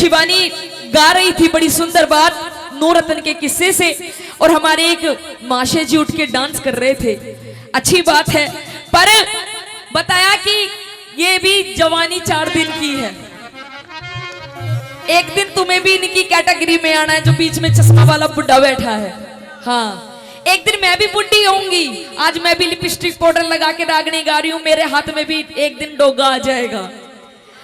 शिवानी गा रही थी बड़ी सुंदर बात नूरतन के किस्से से, और हमारे एक माशे जी उठ के डांस कर रहे थे। अच्छी बात है, पर बताया कि ये भी जवानी 4 दिन की है। एक दिन तुम्हें भी इनकी कैटेगरी में आना है, जो बीच में चश्मा वाला बुढ़ा बैठा है। हाँ, एक दिन मैं भी बुढ़ी होंगी। आज मैं भी लिपस्टिक पाउडर लगा के रागनी गा रही हूँ, मेरे हाथ में भी एक दिन डोगा आ जाएगा।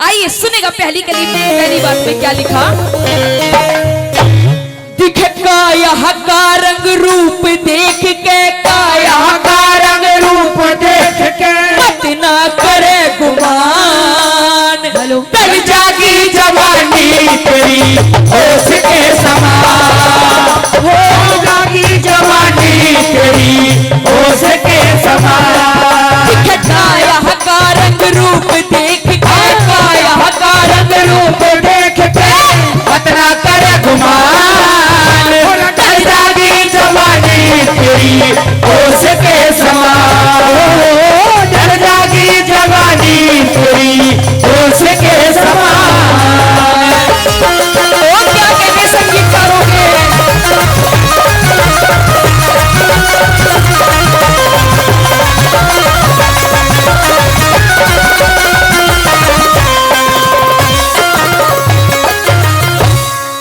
आइए सुनेगा पहली कली में, पहली बात में क्या लिखा। दिख काया का रंग रूप देख के, काया का रंग रूप देख के मत ना करे गुमान, तब जागी जवानी तेरी होश के समान, हो जागी जवानी तेरी होश के समान। दिख काया का रंग रूप देख के, काया का रंग रूप देख के मत ना करे गुमान, तब जागी जवानी तेरी होश के समान, तब जागी जवानी तेरी होश के समान। और क्या कहते संगीतकारों के।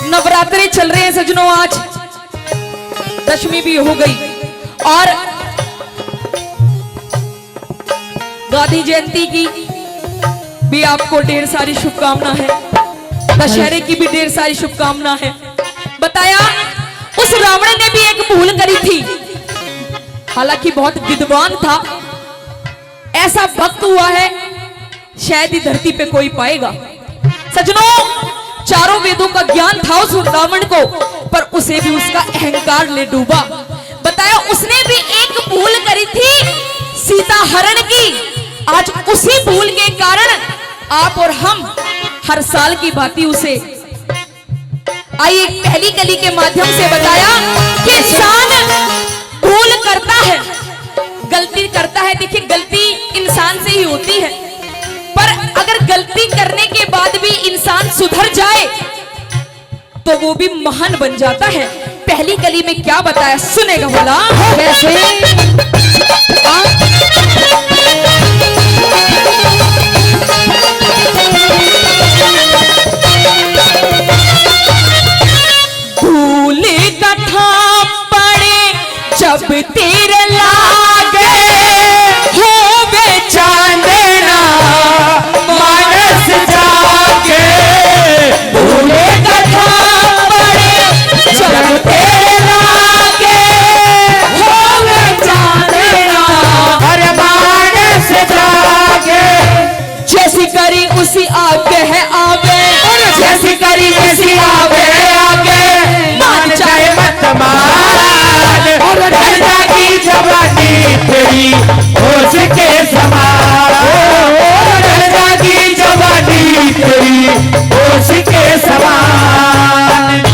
नवरात्रे चल रहे हैं सजनों, आज दशमी भी हो गई और गांधी जयंती की भी आपको ढेर सारी शुभकामना है, दशहरे की भी ढेर सारी शुभकामना है। बताया उस रावण ने भी एक भूल करी थी, हालांकि बहुत विद्वान था, ऐसा भक्त हुआ है शायद ही धरती पे कोई पाएगा। सजनों, चारों वेदों का ज्ञान था उस रावण को, पर उसे भी उसका अहंकार ले डूबा। बताया उसने भी एक भूल करी थी सीता हरण की, आज उसी भूल के कारण आप और हम हर साल की भांति उसे आइए पहली कली के माध्यम से बताया कि इंसान भूल करता है, गलती करता है। देखिए गलती इंसान से ही होती है, पर अगर गलती करने के बाद भी इंसान सुधर जाए तो वो भी महान बन जाता है। पहली कली में क्या बताया सुनेगा बोला कैसे। भूल कथा पड़े जब तेरे लागे, हो बेचांदना मानस जागे, भूले कथा पड़े जब तेरे लागे, हो बेचांदना हर मानस जागे। जैसी करी उसी आगे है आगे, जैसी करी उसी आगे आगे, मान जाए मत मान, और डर जागी जवानी तेरी होश के समान, डर जागी जवानी तेरी होश के समान।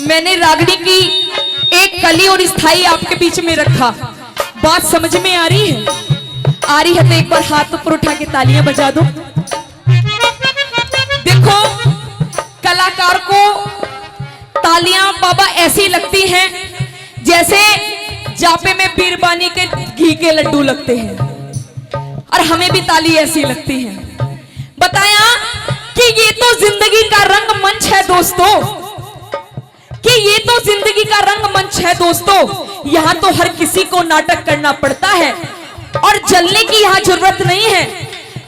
मैंने रागनी की एक कली और स्थाई आपके बीच में रखा, बात समझ में आ रही है? आ रही है तो एक बार हाथ ऊपर उठा के तालियां बजा दो। देखो कलाकार को तालियां बाबा ऐसी लगती हैं जैसे जापे में बीरबानी के घी के लड्डू लगते हैं, और हमें भी ताली ऐसी लगती है। बताया कि ये तो जिंदगी का रंगमंच है दोस्तों, कि ये तो जिंदगी का रंगमंच है दोस्तों। यहाँ तो हर किसी को नाटक करना पड़ता है, और जलने की यहाँ जरूरत नहीं है,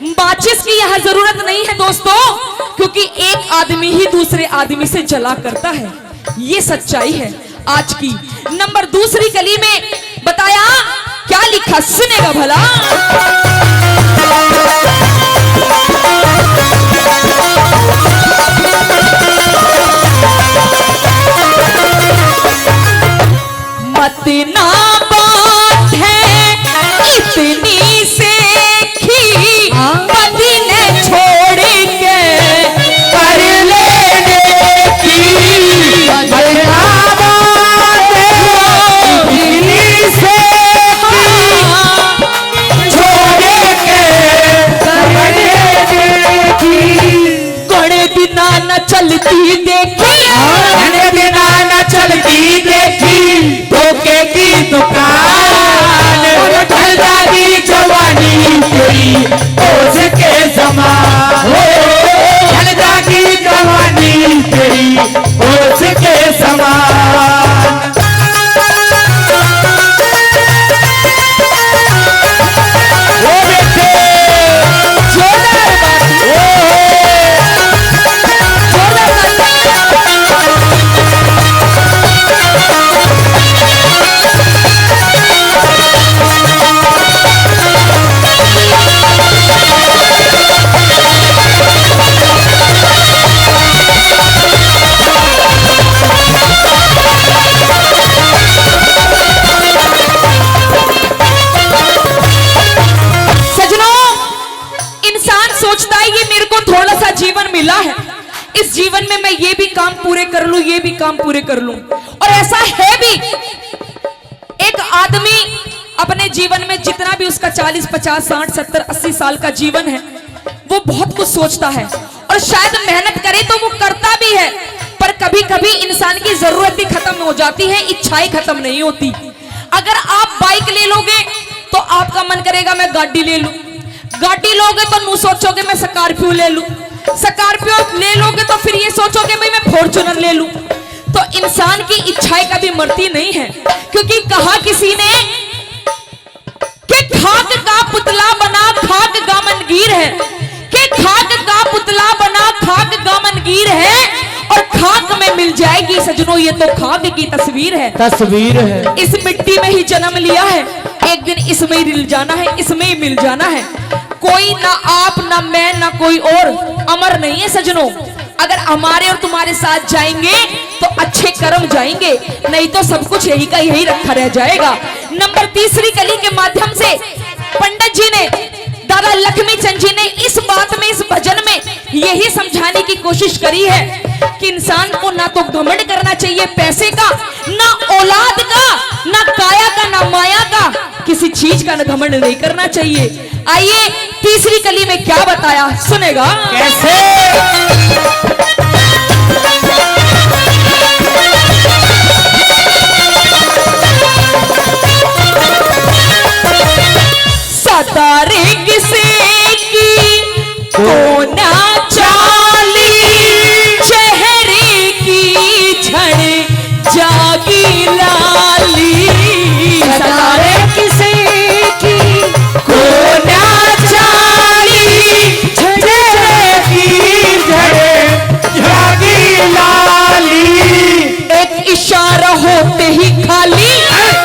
माचिस की यहाँ जरूरत नहीं है दोस्तों, क्योंकि एक आदमी ही दूसरे आदमी से जला करता है। ये सच्चाई है आज की। नंबर दूसरी कली में बताया क्या लिखा सुनेगा भला। चलती देखी, धन बिना न चलती देखी, धोखे की दुकान। ढल जागी जवानी तेरी ओस के समान, ढल जागी जवानी तेरी ओस के समान। जीवन मिला है, इस जीवन में मैं ये भी काम पूरे कर लूं, ये भी काम पूरे कर लूं। और ऐसा है भी, एक आदमी अपने जीवन में जितना भी उसका 40, 50, 60, 70, 80 साल का जीवन है, वो बहुत कुछ सोचता है और शायद मेहनत करे तो वो करता भी है, पर कभी कभी इंसान की जरूरतें खत्म हो जाती है, इच्छाएं खत्म नहीं होती। अगर आप बाइक ले लोगे तो आपका मन करेगा मैं गाड़ी ले लूं, गाड़ी लोगे तो नू सोचोगे मैं स्कॉर्पियो ले लूं, स्कॉर्पियो ले लोगे तो फिर ये सोचोगे भाई मैं फॉर्च्यूनर ले लूं। तो इंसान की इच्छाएं कभी मरती नहीं है, क्योंकि कहा किसी ने कि खाक का पुतला बना खाक गामनगीर है, कि खाक का पुतला बना खाक गामनगीर है, और खाक में मिल जाएगी सजनों ये तो खाक की तस्वीर है। तस्वीर है, इस मिट्टी में ही जन्म लिया है, एक दिन इसमें ही मिल जाना है, इसमें ही मिल जाना है। कोई ना आप ना मैं ना कोई और अमर नहीं है सजनों। अगर हमारे और तुम्हारे साथ जाएंगे तो अच्छे कर्म जाएंगे, नहीं तो सब कुछ यही का यही रखा रह जाएगा। नंबर तीसरी कली के माध्यम से पंडित जी ने, दादा लक्ष्मी चंद जी ने इस बात में, इस भजन में यही समझाने की कोशिश करी है कि इंसान को ना तो घमंड करना चाहिए पैसे का, ना औलाद का, ना काया का, ना माया का, किसी चीज का घमंड नहीं करना चाहिए। आइए तीसरी कली में क्या बताया सुनेगा कैसे। सतारे किसे की को ना चाली, चेहरे की झड़ जागी लाली। सतारे किसे की को ना चाली, चेहरे की झड़ जागी लाली। एक इशारा होते ही खाली,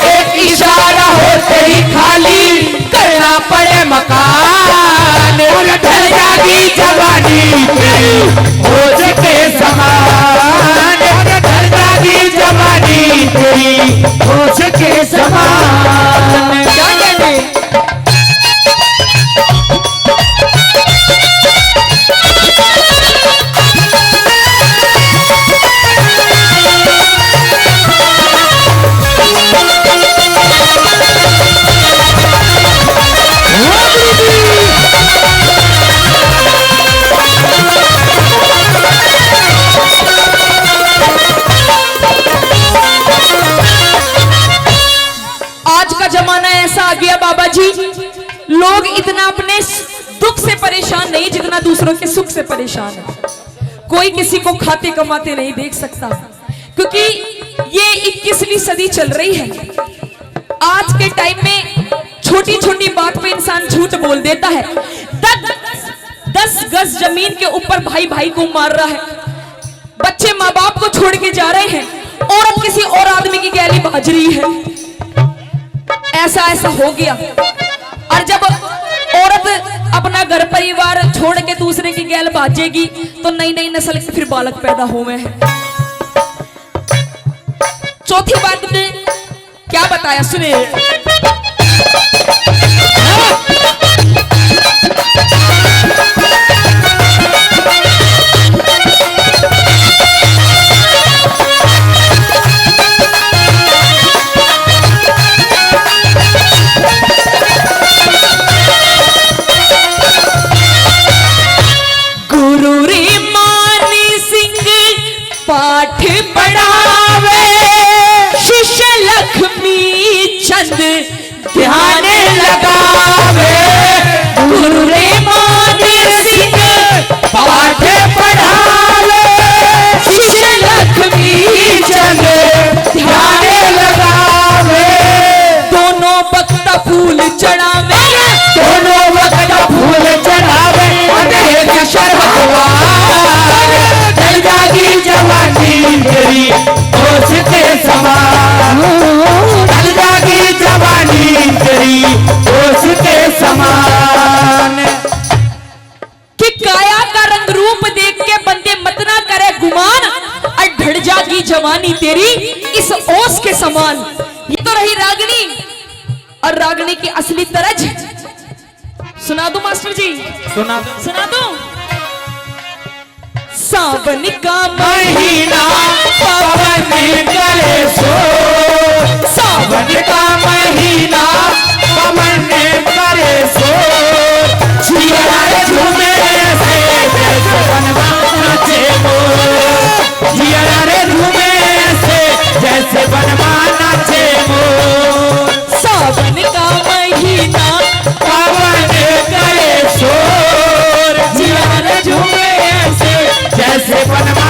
एक इशारा होते ही खाली, करना पड़े मकान। ढल जागी जवानी तेरी होश के समान, ढल जागी जवानी तेरी होश के समान। क्या कहते जमाना ऐसा आ गया बाबा जी, लोग इतना अपने दुख से परेशान नहीं जितना दूसरों के सुख से परेशान है। कोई किसी को खाते कमाते नहीं देख सकता, क्योंकि ये 21वीं सदी चल रही है। आज के टाइम में छोटी छोटी बात पे इंसान झूठ बोल देता है। 10 गज जमीन के ऊपर भाई भाई को मार रहा है, बच्चे माँ बाप को छोड़ के जा रहे हैं, औरत किसी और आदमी की गैली बाज रही है। ऐसा ऐसा हो गया। और जब औरत अपना घर परिवार छोड़ के दूसरे की गैल बाजेगी तो नई नई नस्ल के फिर बालक पैदा हुए हैं। चौथी बात ने क्या बताया सुनिए। गुरु रे मानी सिंह ध्यान लगावे गुरु रे मान सिंह पाठ पढ़ावे शिष्य लक्ष्मी चंद ध्यान लगावे दोनों वक्त फूल चढ़ावे दोनों वक्त फूल चढ़ावे अनेक शर भगवान जल जागी जवानी तेरी होश के समान जल जागी जवानी तेरी होश के समान कि काया का रंग रूप देख के बंदे मत ना करे गुमान और ढड़ जागी जवानी तेरी इस ओस के समान। ये तो रही रागनी और रागनी की असली तरज सुना दो मास्टर जी सुना दो। सावन का महीना पवन करे सो सावन का महीना पवन करे सो जिया झूमे से जैसे बनवा नाचे मोर जिया झूमे से जैसे बनवा नाचे मोर सावन का महीना पवन करे शोर जिया झूमे से जैसे बनवा